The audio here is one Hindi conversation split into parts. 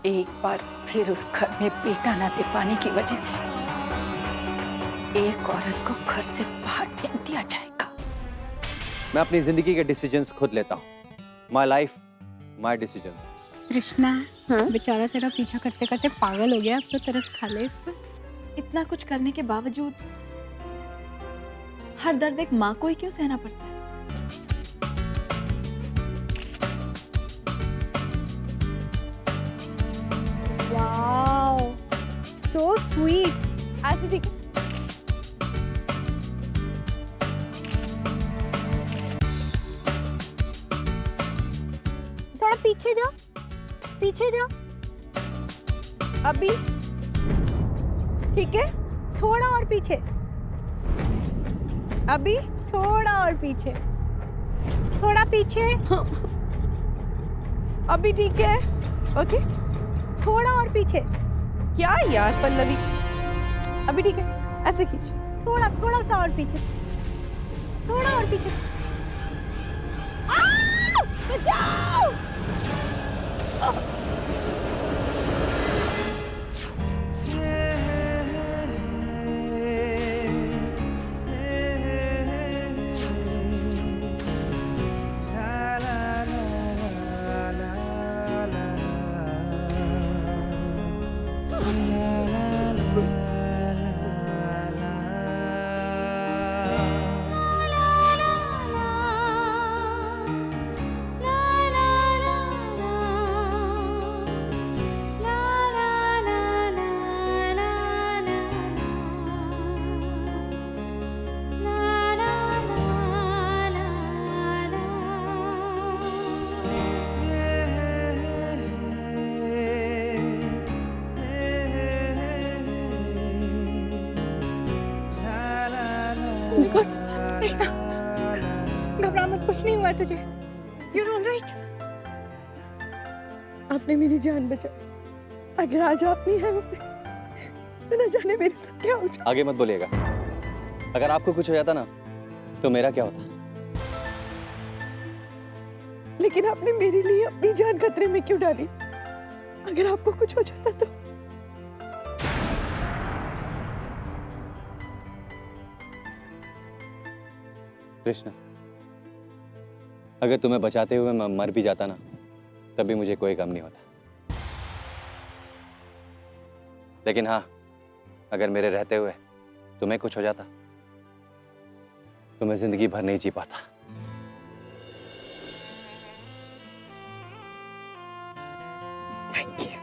एक बार फिर उस घर में बेटा न दे पाने की वजह से एक औरत को घर से बाहर फेंक दिया जाएगा। मैं अपनी जिंदगी के डिसीजंस खुद लेता हूँ। My life my decisions. Krishna, बेचारा तेरा पीछा करते करते पागल हो गया, अब तो तरस खा ले इस पर। इतना कुछ करने के बावजूद हर दर्द एक माँ को ही क्यों सहना पड़ता है? Wow, so sweet. आज ठीक थोड़ा पीछे जाओ, पीछे जाओ। अभी ठीक है, थोड़ा और पीछे। अभी थोड़ा और पीछे, थोड़ा पीछे। अभी ठीक है, ओके। थोड़ा और पीछे। क्या यार पल्लवी, अभी ठीक है, ऐसे खींच। थोड़ा थोड़ा सा और पीछे, थोड़ा और पीछे। बचाओ! कृष्णा, घबरा मत, कुछ नहीं हुआ है तुझे। You're all right. आपने मेरी जान बचाई। अगर आज आप नहीं आए होते तो न जाने मेरे साथ क्या हो जाता। आगे मत बोलिएगा। अगर आपको कुछ हो जाता ना तो मेरा क्या होता? लेकिन आपने मेरे लिए अपनी जान खतरे में क्यों डाली? अगर आपको कुछ हो जाता तो? कृष्णा, अगर तुम्हें बचाते हुए मैं मर भी जाता ना तब भी मुझे कोई गम नहीं होता। लेकिन हाँ, अगर मेरे रहते हुए तुम्हें कुछ हो जाता तो मैं जिंदगी भर नहीं जी पाता। Thank you.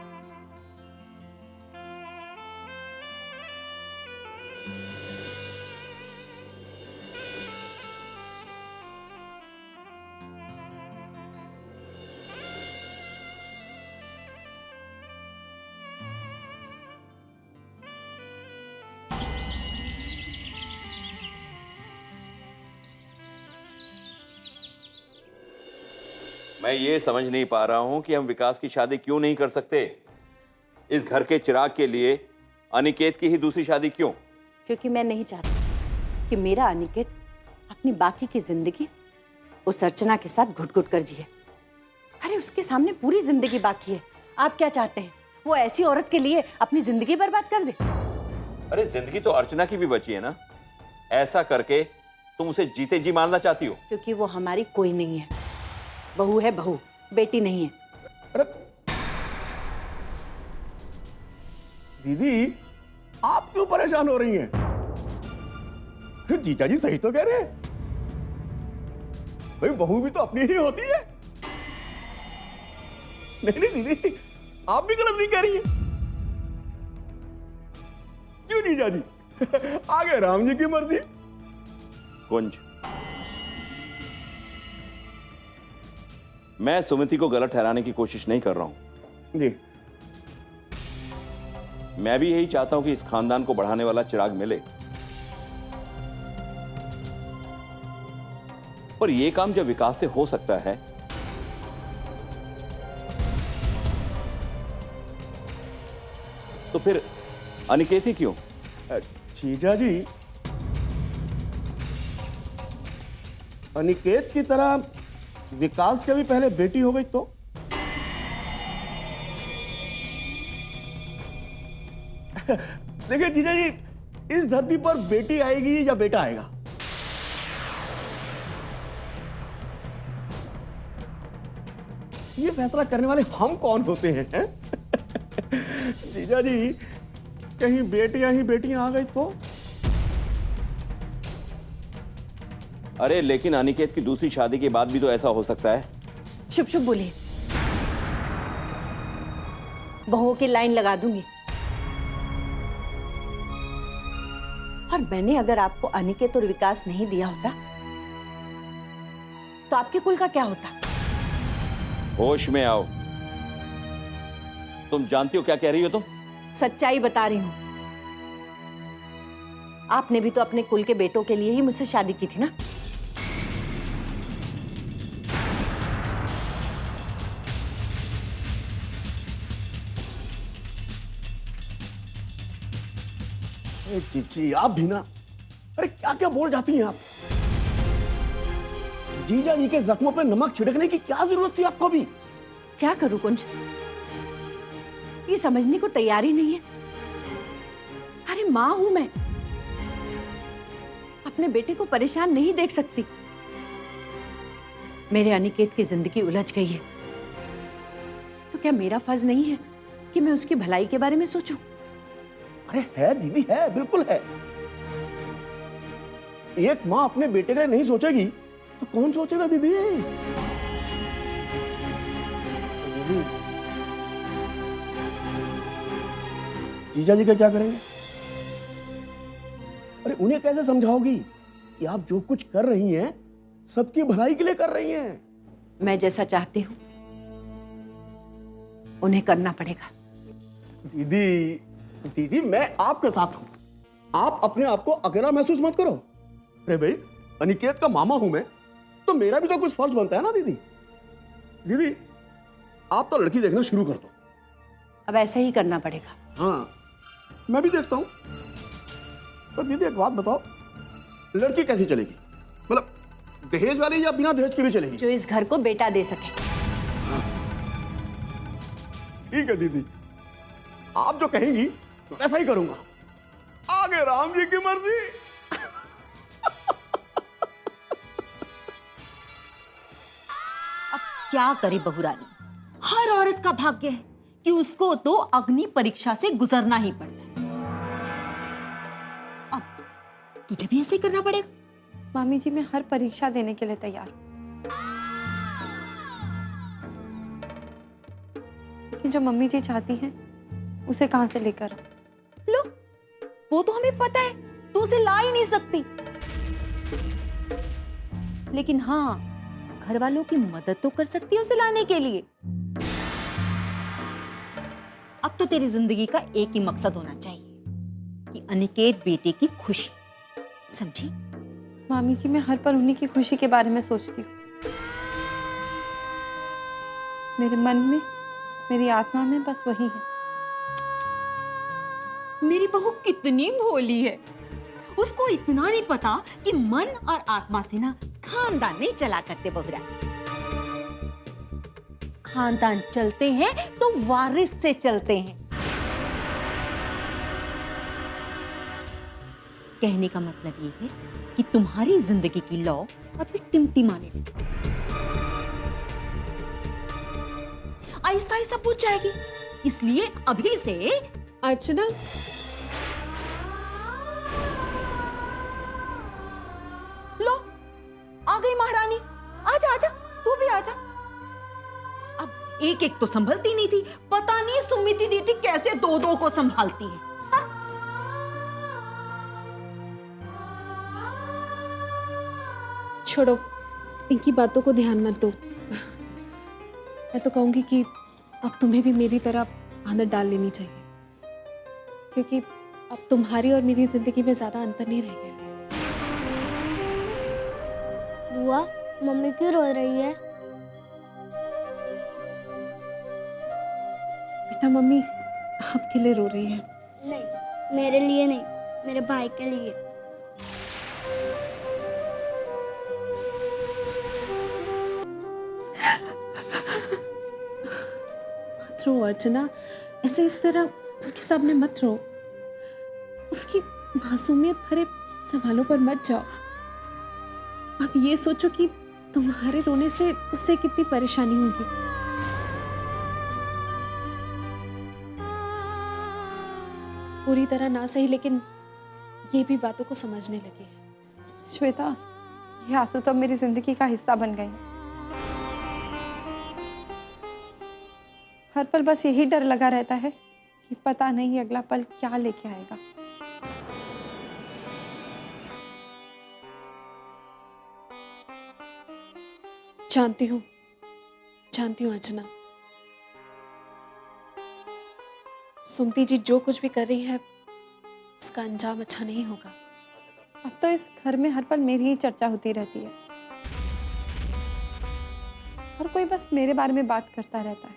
मैं ये समझ नहीं पा रहा हूं कि हम विकास की शादी क्यों नहीं कर सकते। इस घर के चिराग के लिए अनिकेत की ही दूसरी शादी क्यों? क्योंकि मैं नहीं चाहती कि मेरा अनिकेत अपनी बाकी की जिंदगी उस अर्चना के साथ घुट घुट कर जिए। अरे उसके सामने पूरी जिंदगी बाकी है। आप क्या चाहते हैं, वो ऐसी औरत के लिए अपनी जिंदगी बर्बाद कर दे? अरे जिंदगी तो अर्चना की भी बची है ना। ऐसा करके तुम उसे जीते जी मारना चाहती हो? क्योंकि वो हमारी कोई नहीं है। बहू है बहू, बेटी नहीं है। अरे दीदी, आप क्यों परेशान हो रही हैं? जीजा जी सही तो कह रहे हैं। भाई बहू भी तो अपनी ही होती है। नहीं नहीं दीदी, आप भी गलत नहीं कह रही हैं। क्यों जीजा जी? आगे राम जी की मर्जी। कुंज, मैं सुमिति को गलत ठहराने की कोशिश नहीं कर रहा हूं जी। मैं भी यही चाहता हूं कि इस खानदान को बढ़ाने वाला चिराग मिले, पर यह काम जब विकास से हो सकता है तो फिर अनिकेत ही क्यों? जीजा जी, अनिकेत की तरह विकास के भी पहले बेटी हो गई तो देखिए जीजा जी, इस धरती पर बेटी आएगी या बेटा आएगा, ये फैसला करने वाले हम कौन होते हैं? जीजा जी, कहीं बेटियां ही बेटियां आ गई तो? अरे लेकिन अनिकेत की दूसरी शादी के बाद भी तो ऐसा हो सकता है। शुभ शुभ बोलिए, बहुओं की लाइन लगा दूंगी। और मैंने अगर आपको अनिकेत और विकास नहीं दिया होता तो आपके कुल का क्या होता? होश में आओ। तुम जानती हो क्या कह रही हो तुम? सच्चाई बता रही हूं। आपने भी तो अपने कुल के बेटों के लिए ही मुझसे शादी की थी ना? अरे जीजी, आप भी ना, अरे क्या क्या बोल जाती हैं आप? जीजा जी के जख्मों पे नमक छिड़कने की क्या जरूरत थी आपको भी? क्या करूं कुंज, ये समझने को तैयार ही नहीं है। अरे मां हूं मैं, अपने बेटे को परेशान नहीं देख सकती। मेरे अनिकेत की जिंदगी उलझ गई है, तो क्या मेरा फर्ज नहीं है कि मैं उसकी भलाई के बारे में सोचूं? अरे है दीदी, है, बिल्कुल है। एक माँ अपने बेटे के लिए नहीं सोचेगी तो कौन सोचेगा दीदी? दीदी, जीजा जी का क्या करेंगे? अरे उन्हें कैसे समझाओगी कि आप जो कुछ कर रही हैं सबकी भलाई के लिए कर रही हैं? मैं जैसा चाहती हूं उन्हें करना पड़ेगा। दीदी, दीदी मैं आपके साथ हूं, आप अपने आप को अकेला महसूस मत करो। अरे भाई, अनिकेत का मामा हूं मैं, तो मेरा भी तो कुछ फर्ज बनता है ना दीदी। दीदी, आप तो लड़की देखना शुरू कर दो। अब ऐसा ही करना पड़ेगा। हाँ, मैं भी देखता हूं। पर दीदी एक बात बताओ, लड़की कैसी चलेगी? मतलब दहेज वाली या बिना दहेज की भी चलेगी? जो इस घर को बेटा दे सके। ठीक है दीदी, आप जो कहेंगी वैसा ही करूंगा। आगे राम जी की मर्जी। क्या करे बहुरानी, हर औरत का भाग्य है कि उसको तो अग्नि परीक्षा से गुजरना ही पड़ता है। अब तुझे भी ऐसे ही करना पड़ेगा। मामी जी, मैं हर परीक्षा देने के लिए तैयार हूं, लेकिन जो मम्मी जी चाहती हैं उसे कहां से लेकर आऊं? लो, वो तो हमें पता है, तू उसे ला ही नहीं सकती। लेकिन हाँ, घर वालों की मदद तो कर सकती है उसे लाने के लिए। अब तो तेरी जिंदगी का एक ही मकसद होना चाहिए कि अनिकेत बेटे की खुशी, समझी? मामी जी, मैं हर पल उन्हीं की खुशी के बारे में सोचती हूँ। मेरे मन में, मेरी आत्मा में बस वही है। मेरी बहू कितनी भोली है, उसको इतना नहीं पता कि मन और आत्मा से ना खानदान नहीं चला करते बहुरा। खानदान चलते हैं तो वारिस से चलते हैं। कहने का मतलब ये है कि तुम्हारी जिंदगी की लौ अभी टिमटिमाने लगी, आहिस्ता आहिस्ता पूछ जाएगी। इसलिए अभी से अर्चना, लो आ गई महारानी। आजा आजा, तू भी आजा। अब एक एक तो संभलती नहीं थी, पता नहीं सुमिति दीदी कैसे दो दो को संभालती है। हाँ? छोड़ो, इनकी बातों को ध्यान मत दो। मैं तो कहूंगी कि अब तुम्हें भी मेरी तरह आदत डाल लेनी चाहिए, क्योंकि अब तुम्हारी और मेरी जिंदगी में ज्यादा अंतर नहीं रह गया। बुआ, मम्मी क्यों रो रही है? बेटा, मम्मी आपके लिए रो रही है। नहीं, मेरे लिए नहीं, मेरे भाई के लिए। मत रो अर्चना, ऐसे इस तरह उसके सामने मत रो। उसकी मासूमियत भरे सवालों पर मत जाओ। अब ये सोचो कि तुम्हारे रोने से उसे कितनी परेशानी होगी। पूरी तरह ना सही, लेकिन ये भी बातों को समझने लगी है। श्वेता, ये आंसू तो अब मेरी जिंदगी का हिस्सा बन गए हैं। हर पल बस यही डर लगा रहता है कि पता नहीं अगला पल क्या लेके आएगा। जानती हूँ अर्चना, सुमति जी जो कुछ भी कर रही है उसका अंजाम अच्छा नहीं होगा। अब तो इस घर में हर पल मेरी ही चर्चा होती रहती है। हर कोई बस मेरे बारे में बात करता रहता है,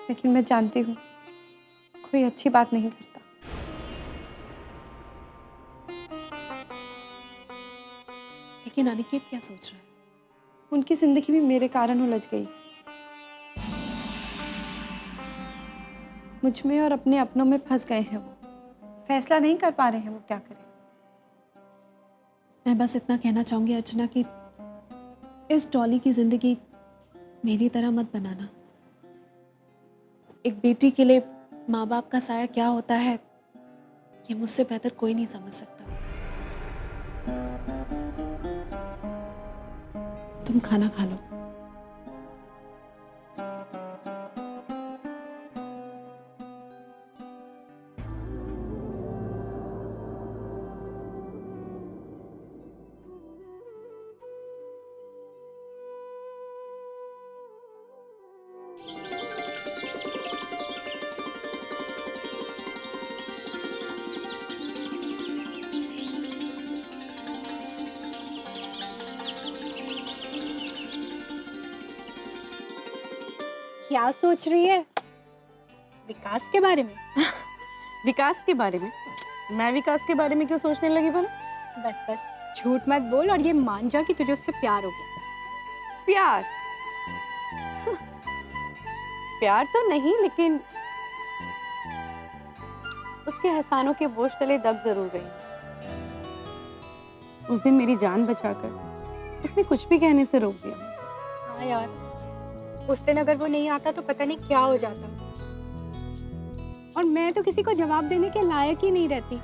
लेकिन मैं जानती हूँ कोई अच्छी बात नहीं करता। लेकिन अनिकेत क्या सोच रहा है? उनकी जिंदगी भी मेरे कारण उलझ गई। मुझ में और अपने अपनों में फंस गए हैं वो। फैसला नहीं कर पा रहे हैं वो क्या करें। मैं बस इतना कहना चाहूंगी अर्चना कि इस डॉली की जिंदगी मेरी तरह मत बनाना। एक बेटी के लिए माँ बाप का साया क्या होता है ये मुझसे बेहतर कोई नहीं समझ सकता। तुम खाना खा लो। क्या सोच रही है? विकास के बारे में? विकास के बारे में? मैं विकास के बारे में क्यों सोचने लगी भला? बस बस झूठ मत बोल और ये मान जा कि तुझे उससे प्यार हो गया। प्यार? प्यार तो नहीं, लेकिन उसके एहसानों के बोझ तले दब जरूर गई। उस दिन मेरी जान बचाकर उसने कुछ भी कहने से रोक दिया। हाँ यार, उस दिन अगर वो नहीं आता तो पता नहीं क्या हो जाता। और मैं तो किसी को जवाब देने के लायक ही नहीं रहती।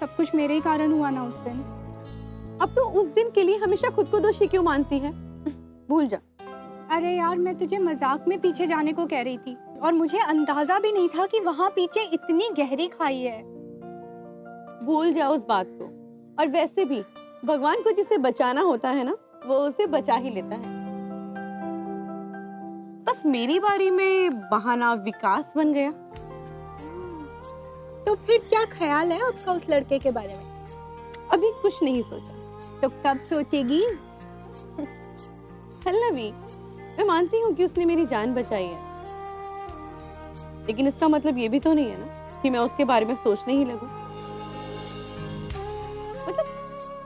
सब कुछ मेरे ही कारण हुआ ना उस दिन। अब तो उस दिन के लिए हमेशा खुद को दोषी क्यों मानती है? भूल जा। अरे यार, मैं तुझे मजाक में पीछे जाने को कह रही थी और मुझे अंदाजा भी नहीं था कि वहां पीछे इतनी गहरी खाई है। भूल जा उस बात को। और वैसे भी भगवान को जिसे बचाना होता है ना, वो उसे बचा ही लेता है। बस मेरी बारी में बहाना विकास बन गया। तो फिर क्या ख्याल है आपका उस लड़के के बारे में? अभी कुछ नहीं सोचा। तो कब सोचेगी? पल्लवी, मैं मानती हूँ कि उसने मेरी जान बचाई है, लेकिन इसका मतलब ये भी तो नहीं है ना कि मैं उसके बारे में सोचने ही लगूं। मतलब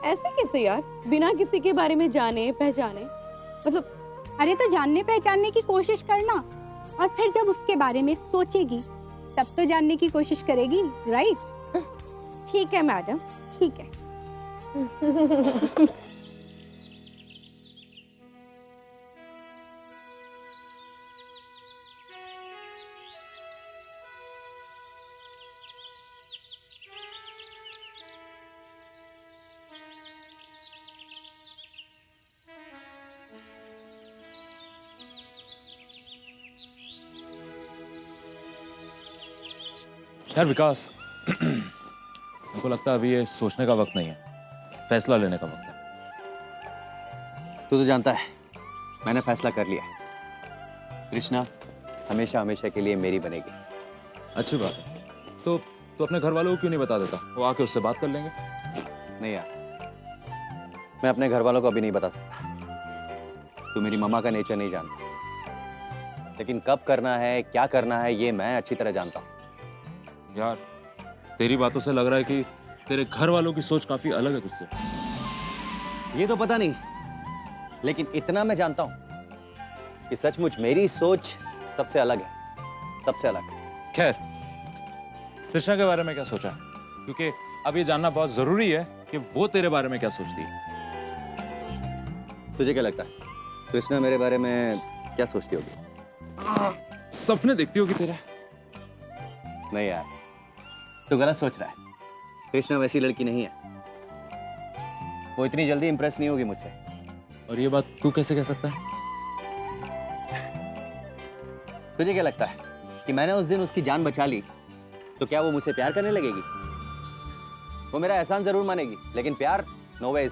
ऐसे कैसे यार, बिना किसी के बारे में जाने पहचाने? मतलब अरे तो जानने पहचानने की कोशिश करना, और फिर जब उसके बारे में सोचेगी तब तो जानने की कोशिश करेगी, राइट? ठीक है मैडम, ठीक है। यार विकास, मुझको लगता है अभी ये सोचने का वक्त नहीं है, फैसला लेने का वक्त है। तू तो जानता है मैंने फैसला कर लिया है। कृष्णा हमेशा हमेशा के लिए मेरी बनेगी। अच्छी बात है। तो तू अपने घर वालों को क्यों नहीं बता देता? वो आके उससे बात कर लेंगे। नहीं यार, मैं अपने घर वालों को अभी नहीं बता सकता। तू मेरी मम्मा का नेचर नहीं जानता, लेकिन कब करना है क्या करना है ये मैं अच्छी तरह जानता हूँ। यार तेरी बातों से लग रहा है कि तेरे घर वालों की सोच काफी अलग है तुझसे। ये तो पता नहीं, लेकिन इतना मैं जानता हूं कि सचमुच मेरी सोच सबसे अलग है, सबसे अलग। खैर, तृष्णा के बारे में क्या सोचा? क्योंकि अब ये जानना बहुत जरूरी है कि वो तेरे बारे में क्या सोचती है। तुझे क्या लगता है कृष्णा मेरे बारे में क्या सोचती होगी? सपने देखती होगी तेरे। नहीं यार, तू गलत सोच रहा है। कृष्णा वैसी लड़की नहीं है, वो इतनी जल्दी इंप्रेस नहीं होगी मुझसे। और ये बात तू कैसे कह सकता है? तुझे क्या लगता है कि मैंने उस दिन उसकी जान बचा ली तो क्या वो मुझसे प्यार करने लगेगी? वो मेरा एहसान जरूर मानेगी, लेकिन प्यार नो वेज।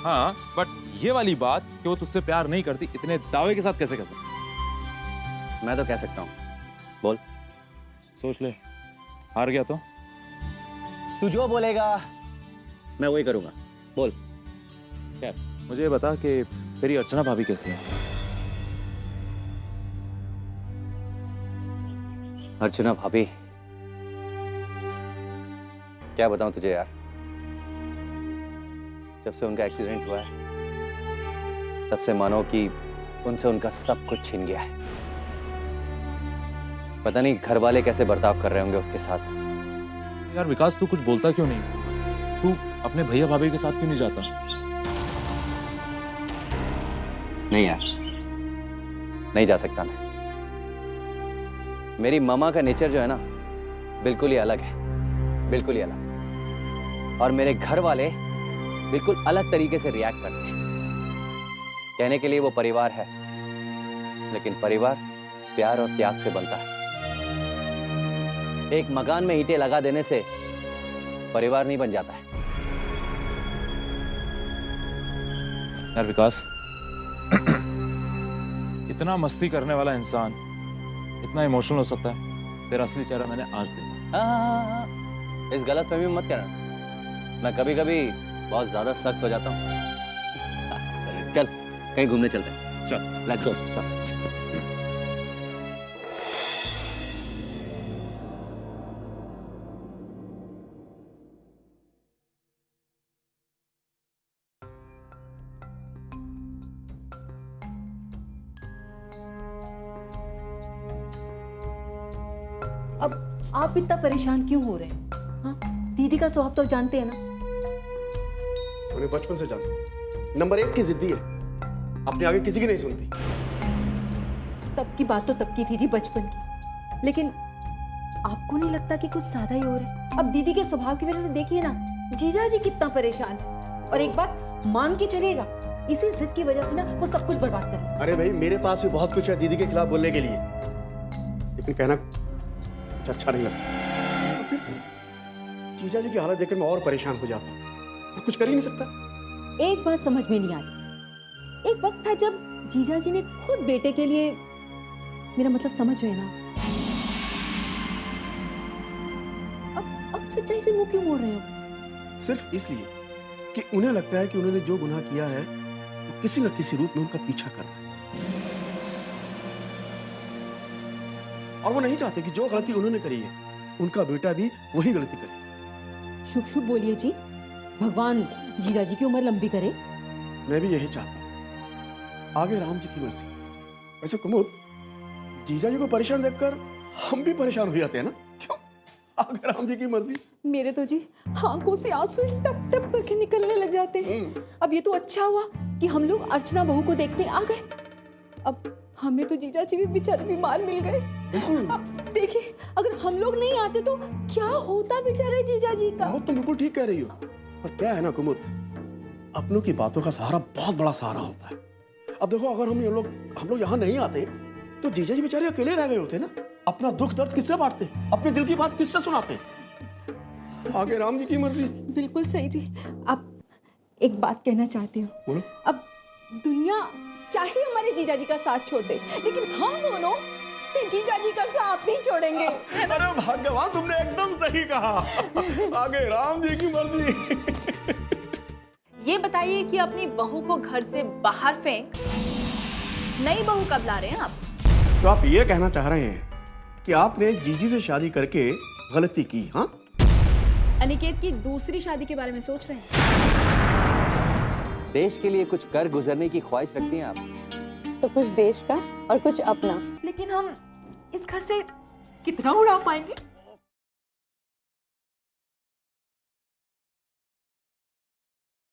हाँ, बट ये वाली बात कि वो तुझसे प्यार नहीं करती इतने दावे के साथ कैसे कर सकती? मैं तो कह सकता हूँ। बोल। सोच ले, हार गया तो? तू जो बोलेगा मैं वही करूंगा। बोल। क्या? मुझे ये बता कि तेरी अर्चना भाभी कैसी है? अर्चना भाभी, क्या बताऊं तुझे यार, जब से उनका एक्सीडेंट हुआ है तब से मानो कि उनसे उनका सब कुछ छिन गया है। पता नहीं घर वाले कैसे बर्ताव कर रहे होंगे उसके साथ। यार विकास, तू कुछ बोलता क्यों नहीं? तू अपने भैया भाभी के साथ क्यों नहीं जाता? नहीं यार, नहीं जा सकता मैं। मेरी मामा का नेचर जो है ना, बिल्कुल ही अलग है, बिल्कुल ही अलग। और मेरे घर वाले बिल्कुल अलग तरीके से रिएक्ट करते हैं। कहने के लिए वो परिवार है, लेकिन परिवार प्यार और त्याग से बनता है। एक मकान में ईंटें लगा देने से परिवार नहीं बन जाता है। यार विकास, इतना मस्ती करने वाला इंसान इतना इमोशनल हो सकता है? तेरा असली चेहरा मैंने आज देखा। हाँ, इस गलतफहमी में मत करना। मैं कभी कभी बहुत ज्यादा सख्त हो जाता हूँ। चल कहीं घूमने चलते हैं। चल, लेट्स गो। अब आप इतना परेशान क्यों हो रहे हैं? हाँ, दीदी का स्वभाव तो जानते हैं ना। उन्हें बचपन से जानता हूं। नंबर 1 की जिद्दी है, अपने आगे किसी की नहीं सुनती। तब की बात तो तब की थी जी, बचपन की। लेकिन आपको नहीं लगता कि कुछ ज्यादा ही हो रहा है? अब दीदी के स्वभाव की वजह से देखिए ना, जीजा जी कितना परेशान है। और एक बात मान के चलिएगा, इसी जिद की वजह से ना वो सब कुछ बर्बाद कर लिया। अरे भाई, मेरे पास भी बहुत कुछ है दीदी के खिलाफ बोलने के लिए, लेकिन कहना अच्छा नहीं लगता। और फिर जीजा जी की हालत देखकर मैं और परेशान हो जाता हूँ, कुछ कर ही नहीं सकता। एक बात समझ में नहीं आ रही। एक वक्त था जब जीजा जी ने खुद बेटे के लिए, मेरा मतलब समझ रहे ना, अब सच्चाई से मुंह क्यों मोड़ रहे हो? सिर्फ इसलिए कि उन्हें लगता है कि उन्होंने जो गुनाह किया है वो किसी न किसी रूप में उनका पीछा कर रहा है, और वो नहीं चाहते कि जो गलती उन्होंने करी है उनका बेटा भी वही गलती करे। शुभ शुभ बोलिए जी, भगवान जीजा जी की उम्र लंबी करे। मैं भी यही चाहता हूँ, आगे राम जी की मर्जी। वैसे कुमुद, जीजा जी को परेशान देखकर हम भी परेशान हो जाते हैं ना, क्यों? आगे राम जी की मर्जी। मेरे तो जी आंखों से आंसू टप टप करके निकलने लग जाते हैं। अब ये तो अच्छा हुआ कि हम लोग अर्चना बहू को देखने आ गए। अब हमें तो जीजा जी भी बेचारे बीमार मिल गए। अब देखिए, अगर हम लोग नहीं आते तो क्या होता बेचारे जीजा जी का। तुम बिल्कुल ठीक कह रही हो, पर क्या है ना कुमुद, अपनों की बातों का सहारा बहुत बड़ा सहारा होता है। अब देखो, अगर हम लोग यहाँ नहीं आते तो जीजा जी बेचारे अकेले रह गए होते ना। अपना दुख दर्द किससे बांटते, अपने दिल की बात किससे सुनाते? आगे राम जी की मर्जी। बिल्कुल सही जी। अब एक बात कहना चाहती हूँ। बोलो। अब दुनिया चाहे हमारे जीजा जी का साथ छोड़ दे, लेकिन हम दोनों जीजा जी का साथ नहीं छोड़ेंगे। अरे भाग्यवान, तुमने एकदम सही कहा। आगे राम जी की मर्जी। ये बताइए कि अपनी बहू को घर से बाहर फेंक नई बहू कब ला रहे हैं आप? तो आप ये कहना चाह रहे हैं कि आपने जीजी से शादी करके गलती की? हाँ, अनिकेत की दूसरी शादी के बारे में सोच रहे हैं? देश के लिए कुछ कर गुजरने की ख्वाहिश रखती हैं आप? तो कुछ देश का और कुछ अपना। लेकिन हम इस घर से कितना उड़ा पाएंगे?